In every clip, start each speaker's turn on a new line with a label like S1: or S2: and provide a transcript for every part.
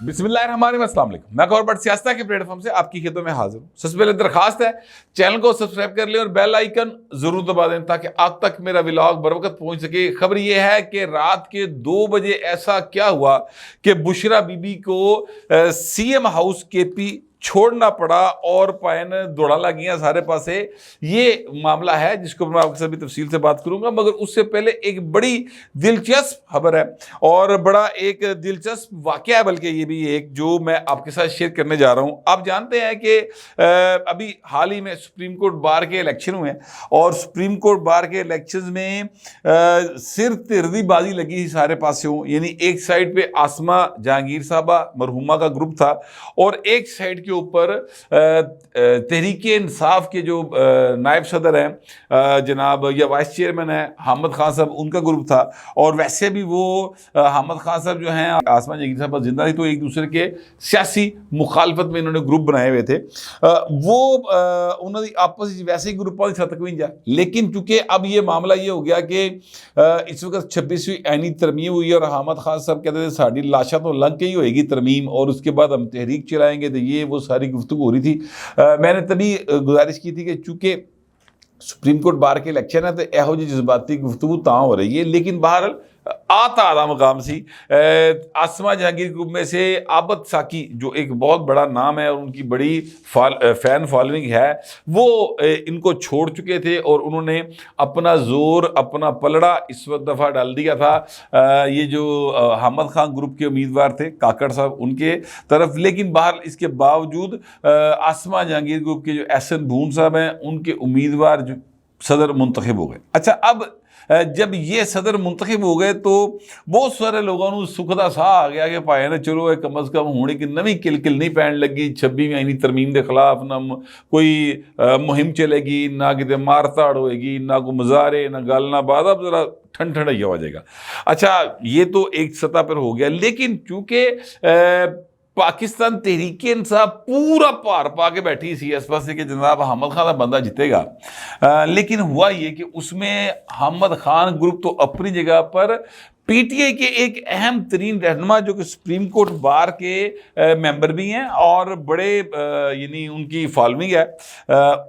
S1: بسم اللہ الرحمن الرحیم، السلام علیکم۔ میں گور بٹ سیاستہ کے پلیٹ فارم سے آپ کی خدمت میں حاضر ہوں۔ سب سے پہلے درخواست ہے چینل کو سبسکرائب کر لیں اور بیل آئیکن ضرور دبا دیں تاکہ آپ تک میرا ولاگ بر وقت پہنچ سکے۔ خبر یہ ہے کہ رات کے 2 بجے ایسا کیا ہوا کہ بشرا بی بی کو سی ایم ہاؤس کے پی چھوڑنا پڑا اور پائن دوڑا لگیاں سارے پاسے۔ یہ معاملہ ہے جس کو میں آپ کے ساتھ بھی تفصیل سے بات کروں گا، مگر اس سے پہلے ایک بڑی دلچسپ خبر ہے اور بڑا ایک دلچسپ واقعہ ہے، بلکہ یہ بھی ایک جو میں آپ کے ساتھ شیئر کرنے جا رہا ہوں۔ آپ جانتے ہیں کہ ابھی حال ہی میں سپریم کورٹ بار کے الیکشن ہوئے ہیں اور سپریم کورٹ بار کے الیکشنز میں صرف تردی بازی لگی تھی سارے پاسوں، یعنی ایک سائڈ پہ آسمہ جہانگیر صاحبہ مرحومہ کا گروپ تھا اور ایک سائڈ کے اوپر تحریک انصاف کے جو نائب صدر ہیں جناب یا وائس چیئرمین ہیں حامد خان صاحب، ان کا گروپ تھا۔ اور ویسے بھی وہ حامد خان صاحب جو ہیں آسمہ جہانگیر صاحب زندہ تھی تو ایک دوسرے کے سیاسی مخالفت میں انہوں نے گروپ بنائے ہوئے تھے۔ وہ انہوں نے آپس ویسے ہی گروپوں کی تکوین جا، لیکن چونکہ اب یہ معاملہ یہ ہو گیا کہ اس وقت 26ویں آئینی ترمیم ہوئی اور حامد خان صاحب کہتے تھے ساڑی لاشا تو لنگ کے ہی ہوئے گی ترمیم اور اس کے بعد ہم تحریک چلائیں گے، تو یہ وہ ساری گفتگو ہو رہی تھی۔ میں نے تبھی گزارش کی تھی کہ چونکہ سپریم کورٹ بار کے الیکشن ہے تو یہو جی جذباتی گفتگو تاں ہو رہی ہے، لیکن بہرحال آتا مقام سی آسمہ جہانگیر گروپ میں سے عابد ساکی جو ایک بہت بڑا نام ہے اور ان کی بڑی فین فالوئنگ ہے، وہ ان کو چھوڑ چکے تھے اور انہوں نے اپنا زور اپنا پلڑا اس وقت دفعہ ڈال دیا تھا یہ جو حامد خان گروپ کے امیدوار تھے کاکڑ صاحب ان کے طرف۔ لیکن بہرحال اس کے باوجود آسمہ جہانگیر گروپ کے جو احسن بھون صاحب ہیں ان کے امیدوار جو صدر منتخب ہو گئے۔ اچھا، اب جب یہ صدر منتخب ہو گئے تو بہت سارے لوگوں نے سکھدا سا آ گیا کہ پائے نا چلو کم از کم ہونے کی نویں کل نہیں پہن لگی 26ویں آئینی ترمیم کے خلاف، نہ کوئی مہم چلے گی، نہ کتے مار تاڑ ہوئے گی، نہ کوئی مظاہرے، نہ گل نہ بات، اب ذرا ٹھنڈا ہی ہو جائے گا۔ اچھا، یہ تو ایک سطح پر ہو گیا، لیکن چونکہ پاکستان تحریک انصاف پورا پار پا کے بیٹھی سی اس پاس سے کہ جناب حامد خان کا بندہ جیتے گا، لیکن ہوا یہ کہ اس میں حامد خان گروپ تو اپنی جگہ پر پی ٹی آئی کے ایک اہم ترین رہنما جو کہ سپریم کورٹ بار کے ممبر بھی ہیں اور بڑے یعنی ان کی فالوئنگ ہے،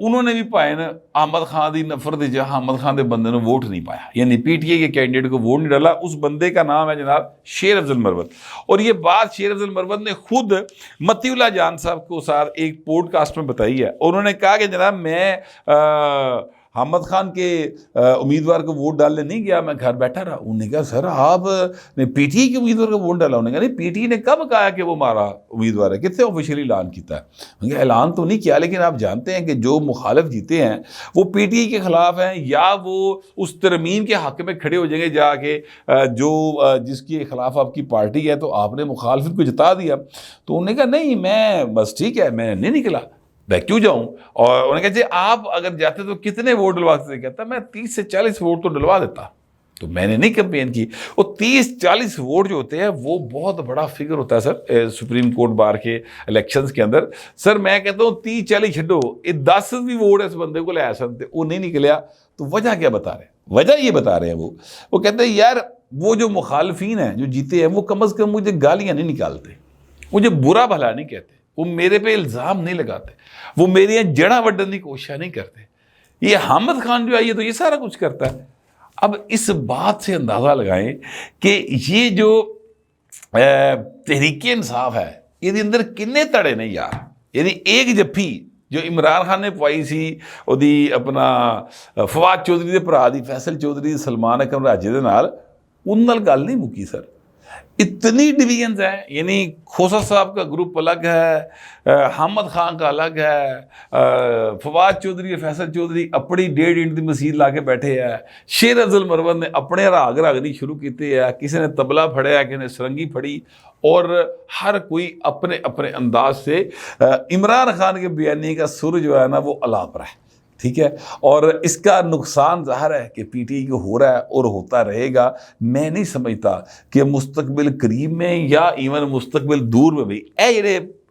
S1: انہوں نے بھی پائے نا حامد خان دی نفرت جہاں حامد خان دے بندے نے ووٹ نہیں پایا، یعنی پی ٹی آئی کے کینڈیڈیٹ کو ووٹ نہیں ڈالا۔ اس بندے کا نام ہے جناب شیر افضل مروت، اور یہ بات شیر افضل مروت نے خود متی اللہ جان صاحب کو ساتھ ایک پوڈ کاسٹ میں بتائی ہے۔ انہوں نے کہا کہ جناب میں حامد خان کے امیدوار کو ووٹ ڈالنے نہیں گیا، میں گھر بیٹھا رہا۔ انہوں نے کہا سر آپ نے پی ٹی آئی کے امیدوار کو ووٹ ڈالا؟ انہوں نے کہا نہیں، پی ٹی آئی نے کب کہا کہ وہ ہمارا امیدوار ہے، کتنے آفیشیلی اعلان کیتا ہے؟ انہوں نے کہا اعلان تو نہیں کیا، لیکن آپ جانتے ہیں کہ جو مخالف جیتے ہیں وہ پی ٹی آئی کے خلاف ہیں یا وہ اس ترمیم کے حق میں کھڑے ہو جائیں گے جا کے جو جس کے خلاف آپ کی پارٹی ہے، تو آپ نے مخالفت کو جتا دیا۔ تو انہوں نے کہا نہیں، میں بس ٹھیک ہے، میں نہیں نکلا، میں کیوں جاؤں؟ اور انہوں نے کہا جی آپ اگر جاتے تو کتنے ووٹ ڈلواتے تھے؟ کہتا میں 30 سے 40 ووٹ تو ڈلوا دیتا۔ تو میں نے نہیں کمپین کی۔ وہ 30-40 ووٹ جو ہوتے ہیں وہ بہت بڑا فگر ہوتا ہے سر سپریم کورٹ بار کے الیکشنز کے اندر۔ سر میں کہتا ہوں 30-40 چھڈو، یہ 10 بھی ووٹ اس بندے کو لے آ سکتے، وہ نہیں نکلیا۔ تو وجہ کیا بتا رہے ہیں؟ وجہ یہ بتا رہے ہیں وہ کہتے ہیں یار وہ جو مخالفین ہیں جو جیتے ہیں وہ کم از کم مجھے گالیاں نہیں نکالتے، مجھے برا بھلا نہیں کہتے، وہ میرے پہ الزام نہیں لگاتے، وہ میری یہاں جڑاں وڈن کی کوشش نہیں کرتے۔ یہ حامد خان جو آئی ہے تو یہ سارا کچھ کرتا ہے۔ اب اس بات سے اندازہ لگائیں کہ یہ جو تحریک انصاف ہے یہ اندر کنے تڑے نہیں یار، یعنی ایک جفی جو عمران خان نے پوائی سی دی اپنا فواد چودھری دے بھرا دی فیصل چودھری سلمان اکرم راجے دے نال، ان نال گل نہیں مکی سر۔ اتنی ڈویژنز ہیں، یعنی کھوسا صاحب کا گروپ الگ ہے، حامد خان کا الگ ہے، فواد چودھری اور فیصل چودھری اپنی 1.5 انٹ دی مسیح لا کے بیٹھے ہیں، شیر افضل مروت نے اپنے راگ راگنی شروع کیتے ہیں، کسی نے تبلا پھڑیا، کسی نے سرنگی پھڑی، اور ہر کوئی اپنے اپنے انداز سے عمران خان کے بیانیے کا سر جو ہے نا وہ الا پر ہے، ٹھیک ہے۔ اور اس کا نقصان ظاہر ہے کہ پی ٹی آئی کو ہو رہا ہے اور ہوتا رہے گا۔ میں نہیں سمجھتا کہ مستقبل قریب میں یا ایون مستقبل دور میں بھی اے جڑے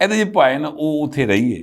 S1: ਇਹਦੇ ਚ ਭਾਏ ਨਾ ਉਹ ਉੱਥੇ ਰਹੀਏ,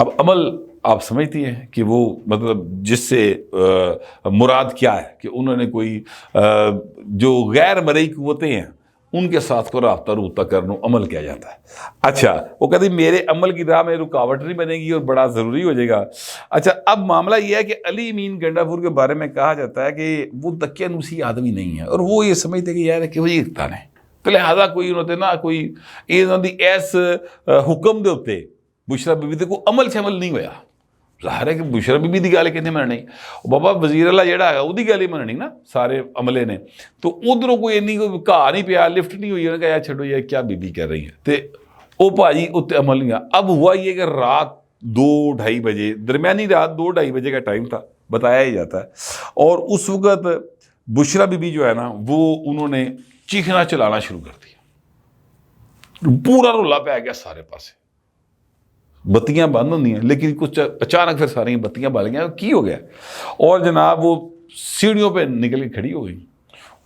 S1: اب عمل آپ سمجھتی ہیں کہ وہ مطلب جس سے مراد کیا ہے کہ انہوں نے کوئی جو غیر مرئی قوتیں ہیں ان کے ساتھ کو رابطہ روبطہ کرنا عمل کیا جاتا ہے. اچھا وہ کہتے ہیں میرے عمل کی راہ میں رکاوٹ نہیں بنے گی اور بڑا ضروری ہو جائے گا. اچھا اب معاملہ یہ ہے کہ علی امین گنڈا پور کے بارے میں کہا جاتا ہے کہ وہ دقیانوسی آدمی نہیں ہے اور وہ یہ سمجھتے کہ یار کہ وہی اقتان ہے تو لہٰذا کوئی انہوں نے نا کوئی ایس حکم دے ہوتے بشرا بی بی تے کوئی عمل شمل نہیں ہویا. ظاہر ہے کہ بشرا بی بی دی گل کہنے مننی بابا وزیر اللہ جہاں ہے وہی گل ہی مننی نا سارے عملے نے. تو ادھروں کوئی اینی کوئی گھا نہیں پیا لفٹ نہیں ہوئی انہوں نے کہا یار چھڈو یہ کیا بی بی کر رہی ہے تے وہ بھاجی اتنے عمل نہیں. اب ہوا یہ کہ رات 2-2:30 بجے درمیانی رات 2-2:30 بجے کا ٹائم تھا بتایا ہی جاتا ہے اور اس وقت بشرا بی بی جو ہے نا وہ انہوں نے چیخنا چلانا شروع کر دیا. پورا رولا پہ آ گیا سارے پاسے بتیاں بند ہوتی ہیں لیکن کچھ اچانک پھر ساری بتیاں بل گیا کی ہو گیا اور جناب وہ سیڑھیوں پہ نکل کے کھڑی ہو گئی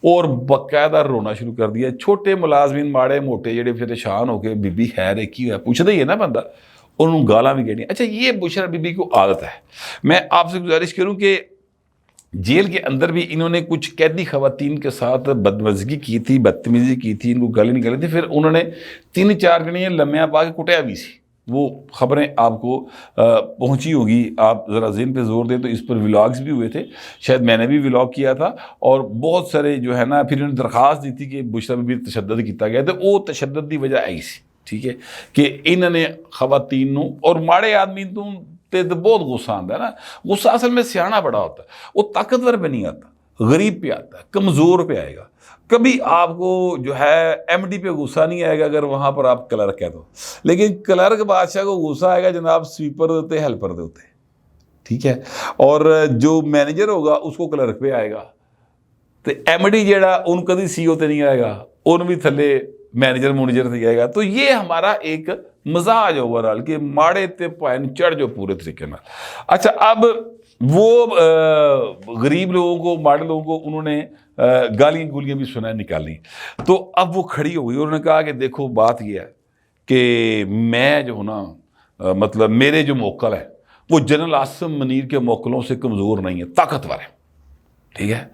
S1: اور باقاعدہ رونا شروع کر دیا. چھوٹے ملازمین ماڑے موٹے جڑے پریشان ہو کے بی بی خیر ہے کی ہوا پوچھتا ہی ہے نا بندہ انہوں گالاں بھی کہنی. اچھا یہ بشرا بی بی کو عادت ہے. میں آپ سے گزارش کروں کہ جیل کے اندر بھی انہوں نے کچھ قیدی خواتین کے ساتھ بدمزگی کی تھی بدتمیزی کی تھی ان کو گالی نکالی تھی. پھر انہوں نے 3-4 گھنٹے لمحہ پا کے کٹیا بھی سی. وہ خبریں آپ کو پہنچی ہوگی آپ ذرا ذہن پہ زور دیں تو اس پر ولاگز بھی ہوئے تھے شاید میں نے بھی ولاگ کیا تھا اور بہت سارے جو ہے نا پھر انہوں نے درخواست دی تھی کہ بشرا بی بی تشدد کیتا گیا تو وہ تشدد دی وجہ آئی سی. ٹھیک ہے کہ انہوں نے خواتین اور ماڑے آدمی تو بہت غصہ آتا ہے نا. غصہ اصل میں سیاح بڑا ہوتا ہے وہ طاقتور پہ نہیں آتا غریب پہ آتا ہے کمزور پہ آئے گا. کبھی آپ کو جو ہے ایم ڈی پہ غصہ نہیں آئے گا اگر وہاں پر آپ کلرک ہے تو لیکن کلرک بادشاہ کو غصہ آئے گا جناب سویپر دیتے ہیلپر دیتے. ٹھیک ہے اور جو مینیجر ہوگا اس کو کلرک پہ آئے گا تو ایم ڈی جہاں ان کدی سی او تے نہیں آئے گا ان بھی تھلے مینیجر سے آئے گا. تو یہ ہمارا ایک مزاج اوورال کہ ماڑے تے پائن چڑھ جو پورے طریقے میں. اچھا اب وہ غریب لوگوں کو ماڑے لوگوں کو انہوں نے گالیاں گولیاں بھی سنا نکالی. تو اب وہ کھڑی ہو گئی اور انہوں نے کہا کہ دیکھو بات یہ ہے کہ میں جو ہوں نا مطلب میرے جو موکل ہے وہ جنرل عاصم منیر کے موکلوں سے کمزور نہیں ہے طاقتور ہے. ٹھیک ہے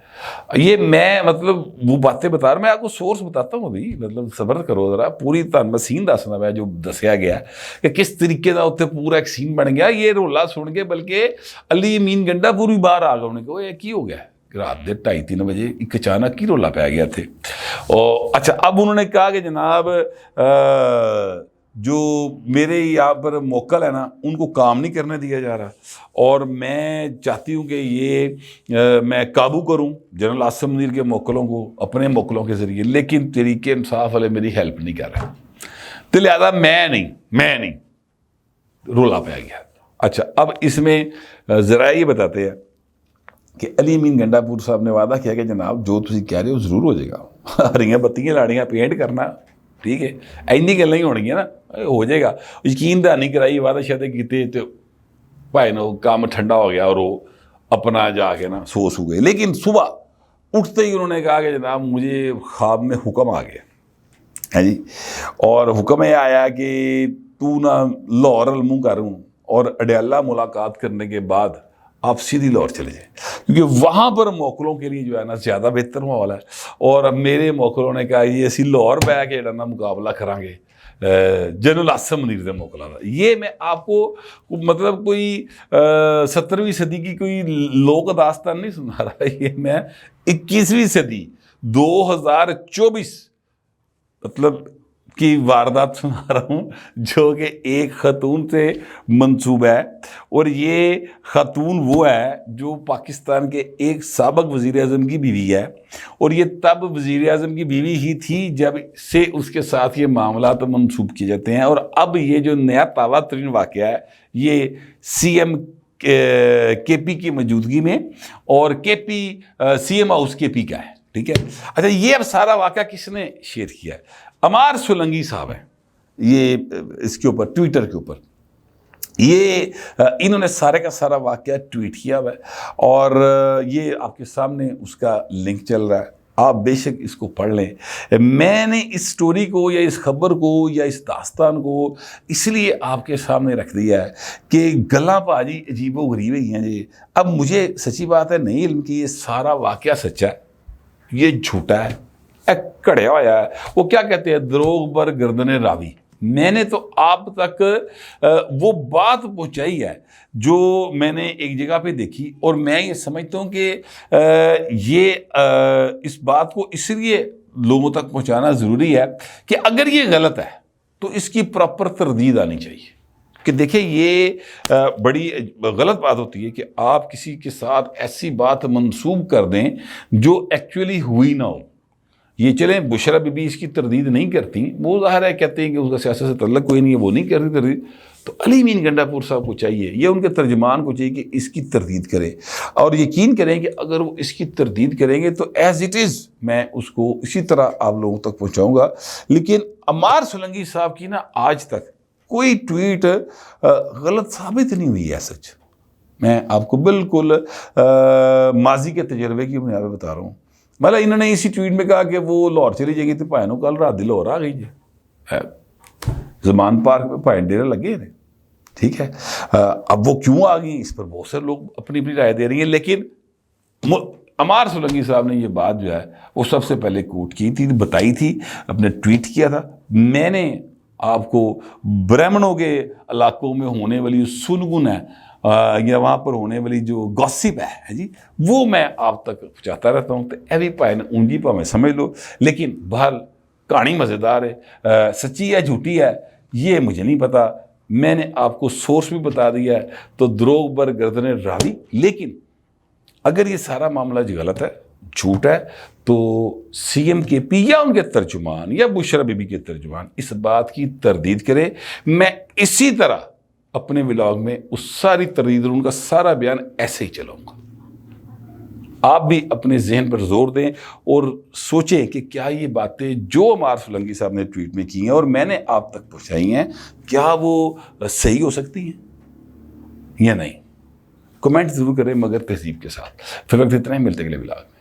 S1: یہ میں مطلب وہ باتیں بتا رہا میں آپ کو سورس بتاتا ہوں ابھی مطلب صبر کرو ذرا پوری میں سین دسنا میں جو دسیا گیا کہ کس طریقے کا اتنے پورا ایک سین بن گیا. یہ رولا سن کے بلکہ علی امین گنڈا پور بھی باہر آ گیا انہوں نے کہا یہ کی ہو گیا رات دے 2:30-3 بجے ایک اچانک کی رولا پہ گیا تھے. اور اچھا اب انہوں نے کہا کہ جناب جو میرے یہاں پر موکل ہے نا ان کو کام نہیں کرنے دیا جا رہا اور میں چاہتی ہوں کہ یہ میں قابو کروں جنرل عاصم منیر کے موکلوں کو اپنے موکلوں کے ذریعے لیکن طریقے انصاف والے میری ہیلپ نہیں کر رہے تو لہٰذا میں نہیں رولا پہ گیا. اچھا اب اس میں ذرا یہ بتاتے ہیں کہ علی امین گنڈا پور صاحب نے وعدہ کیا کہ جناب جو تسی کہہ رہے ہو ضرور ہو جائے گا ہریاں بتیاں لاڑیاں پینٹ کرنا. ٹھیک ہے اینی گل نہیں ہونگیاں نا ہو جائے گا. یقین دہانی کرائی وعدہ شعدے کیتے تو بھائی نو کام ٹھنڈا ہو گیا اور وہ اپنا جا کے نا سو گئے. لیکن صبح اٹھتے ہی انہوں نے کہا کہ جناب مجھے خواب میں حکم آ گیا ہے جی اور حکم یہ آیا کہ تو نہ لاہور الموں کروں اور اڈیالہ ملاقات کرنے کے بعد آپ سیدھی لاہور چلے جائیں کیونکہ وہاں پر موکلوں کے لیے جو ہے نا زیادہ بہتر ماحول ہے. اور اب میرے موکلوں نے کہا یہ اسی لاہور پہ کے جڑا نا مقابلہ کریں گے جنرل عاصم منیر دے موکلاں دا. یہ میں آپ کو مطلب کوئی 17ویں صدی کی کوئی لوک داستان نہیں سنا رہا یہ میں 21ویں صدی 2024 مطلب کی واردات سنا رہا ہوں جو کہ ایک خاتون سے منسوب ہے اور یہ خاتون وہ ہے جو پاکستان کے ایک سابق وزیر اعظم کی بیوی ہے اور یہ تب وزیر اعظم کی بیوی ہی تھی جب سے اس کے ساتھ یہ معاملات منسوب کیے جاتے ہیں. اور اب یہ جو نیا تازہ ترین واقعہ ہے یہ سی ایم کے پی کی موجودگی میں اور کے پی سی ایم ہاؤس کے پی کا ہے. ٹھیک ہے اچھا یہ اب سارا واقعہ کس نے شیئر کیا ہے عمار سولنگی صاحب ہیں یہ اس کے اوپر ٹویٹر کے اوپر یہ انہوں نے سارے کا سارا واقعہ ٹویٹ کیا ہوا ہے اور یہ آپ کے سامنے اس کا لنک چل رہا ہے. آپ بے شک اس کو پڑھ لیں۔ میں نے اس سٹوری کو یا اس خبر کو یا اس داستان کو اس لیے آپ کے سامنے رکھ دیا ہے کہ گلاں پاجی عجیب و غریب ہیں جی۔ اب مجھے سچی بات ہے نہیں علم کی یہ سارا واقعہ سچا ہے، یہ جھوٹا ہے، کڑیا ہوا ہے۔ وہ کیا کہتے ہیں، دروغ بر گردن راوی۔ میں نے تو آپ تک وہ بات پہنچائی ہے جو میں نے ایک جگہ پہ دیکھی، اور میں یہ سمجھتا ہوں کہ یہ اس بات کو اس لیے لوگوں تک پہنچانا ضروری ہے کہ اگر یہ غلط ہے تو اس کی پراپر تردید آنی چاہیے کہ دیکھیں یہ بڑی غلط بات ہوتی ہے کہ آپ کسی کے ساتھ ایسی بات منسوب کر دیں جو ایکچولی ہوئی نہ ہو۔ یہ چلیں بشرا بی بی اس کی تردید نہیں کرتی، وہ ظاہر ہے کہتے ہیں کہ اس کا سیاست سے تعلق کوئی نہیں ہے، وہ نہیں کرتی تردید، تو علی امین گنڈا پور صاحب کو چاہیے یا ان کے ترجمان کو چاہیے کہ اس کی تردید کرے، اور یقین کریں کہ اگر وہ اس کی تردید کریں گے تو ایز اٹ از میں اس کو اسی طرح آپ لوگوں تک پہنچاؤں گا۔ لیکن عمار سولنگی صاحب کی نا آج تک کوئی ٹویٹ غلط ثابت نہیں ہوئی ہے، سچ میں آپ کو بالکل ماضی کے تجربے کی بنیاد پہ بتا رہا ہوں۔ مطلب انہوں نے اسی ٹویٹ میں کہا کہ وہ لاہور چلی جائے گی تو پائنوں کل رات لاہور آ گئی ہے، زمان پارک میں پائن ڈیرے لگے ہیں، ٹھیک ہے۔ اب وہ کیوں آ گئی اس پر بہت سے لوگ اپنی اپنی رائے دے رہی ہیں، لیکن عمار سولنگی صاحب نے یہ بات جو ہے وہ سب سے پہلے کوٹ کی تھی، بتائی تھی، اپنے ٹویٹ کیا تھا۔ میں نے آپ کو برہمنوں کے علاقوں میں ہونے والی سنگن ہے یا وہاں پر ہونے والی جو گوسپ ہے جی، وہ میں آپ تک پہنچاتا رہتا ہوں، تو ایوی پائن اونجی پا میں سمجھ لو۔ لیکن بہرحال کہانی مزیدار ہے، سچی ہے جھوٹی ہے یہ مجھے نہیں پتا، میں نے آپ کو سورس بھی بتا دیا ہے، تو دروغ بر گردن راوی۔ لیکن اگر یہ سارا معاملہ غلط ہے، جھوٹ ہے، تو سی ایم کے پی یا ان کے ترجمان یا بشرا بی بی کے ترجمان اس بات کی تردید کرے۔ میں اسی طرح اپنے ولاگ میں اس ساری تردید اور ان کا سارا بیان ایسے ہی چلاؤں گا۔ آپ بھی اپنے ذہن پر زور دیں اور سوچیں کہ کیا یہ باتیں جو عمار سولنگی صاحب نے ٹویٹ میں کی ہیں اور میں نے آپ تک پہنچائی ہیں، کیا وہ صحیح ہو سکتی ہیں یا نہیں؟ کمنٹ ضرور کریں مگر تہذیب کے ساتھ۔ پھر وقت اتنا ہی، ملتے اگلے ولاگ میں۔